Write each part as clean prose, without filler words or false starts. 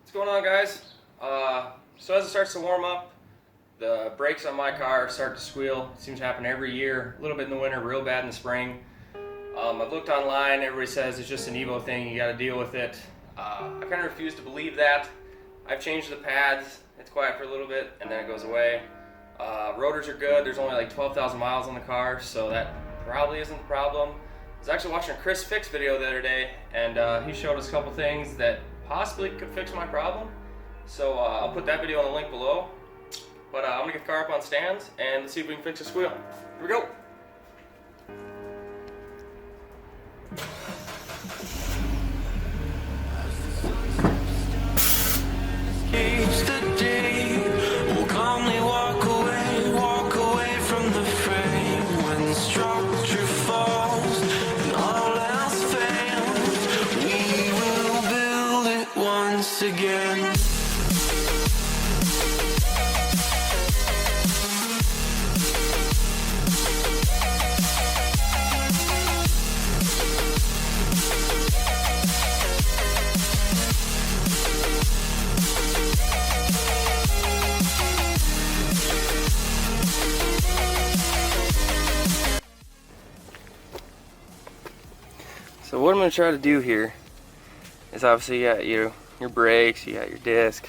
What's going on, guys? So as it starts to warm up, the brakes on my car start to squeal. It seems to happen every year, a little bit in the winter, real bad in the spring. I've looked online, everybody says it's just an Evo thing, you gotta deal with it. I kind of refuse to believe that. I've changed the pads, it's quiet for a little bit, and then it goes away. Rotors are good, there's only like 12,000 miles on the car, so that probably isn't the problem. I was actually watching a Chris Fix video the other day, and he showed us a couple things that possibly could fix my problem. So I'll put that video in the link below. But I'm gonna get the car up on stands and let's see if we can fix the squeal. Here we go. Each the day, we'll calmly walk away from the frame. When structure falls and all else fails, we will build it once again. So what I'm going to try to do here is obviously you got your brakes, you got your disc.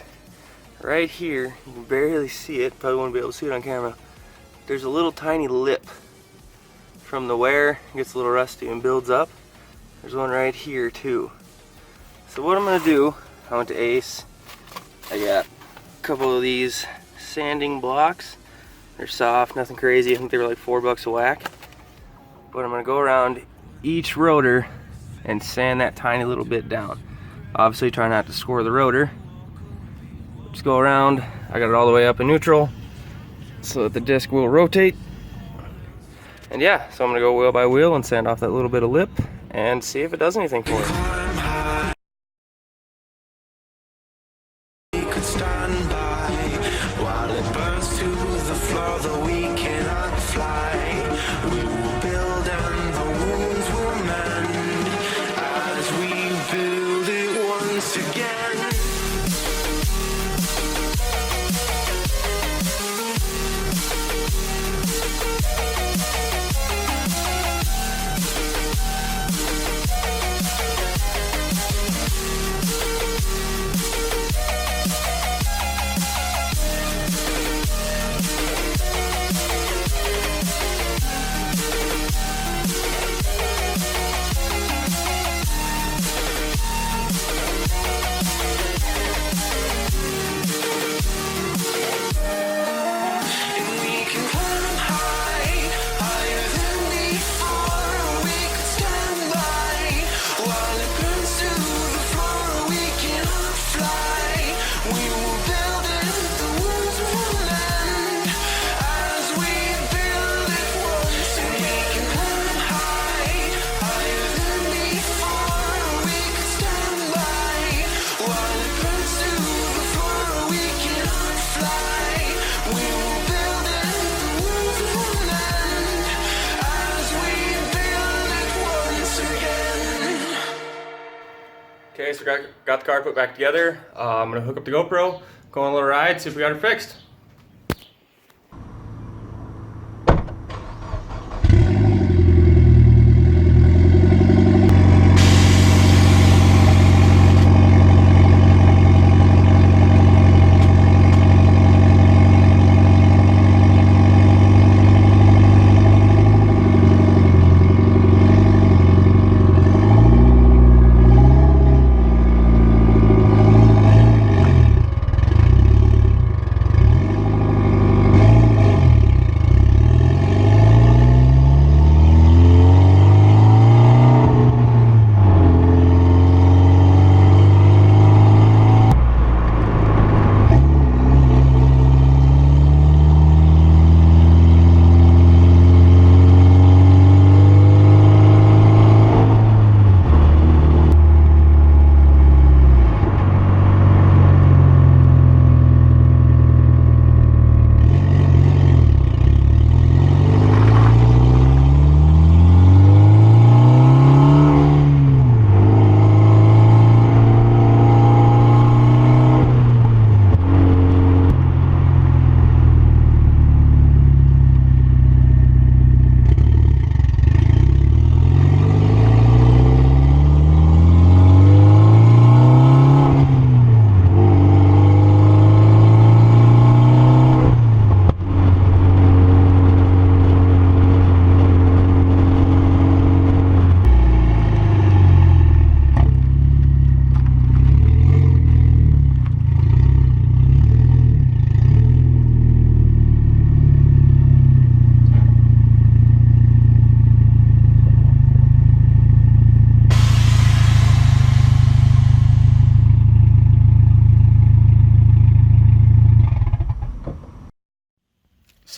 Right here, you can barely see it, probably won't be able to see it on camera. There's a little tiny lip from the wear, it gets a little rusty and builds up. There's one right here too. So what I'm going to do, I went to Ace, I got a couple of these sanding blocks. They're soft, nothing crazy, I think they were like $4 a whack. But I'm going to go around each rotor and sand that tiny little bit down. Obviously try not to score the rotor. Just go around, I got it all the way up in neutral so that the disc will rotate. And yeah, so I'm gonna go wheel by wheel and sand off that little bit of lip and see if it does anything for it. We could stand by while it burns to the floor, though we cannot fly. We will build and the wounds will mend as we build it once again. Okay, so got the car put back together. I'm gonna hook up the GoPro, go on a little ride, see if we got it fixed.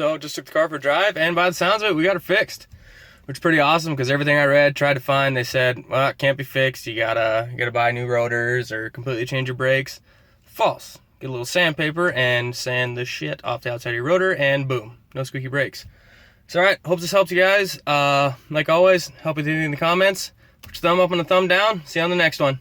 So just took the car for a drive, and by the sounds of it, we got it fixed, which is pretty awesome because everything I read, tried to find, they said, well, it can't be fixed. You gotta buy new rotors or completely change your brakes. False. Get a little sandpaper and sand the shit off the outside of your rotor, and boom, no squeaky brakes. So all right, hope this helps you guys. Like always, help with anything in the comments. Put your thumb up and a thumb down. See you on the next one.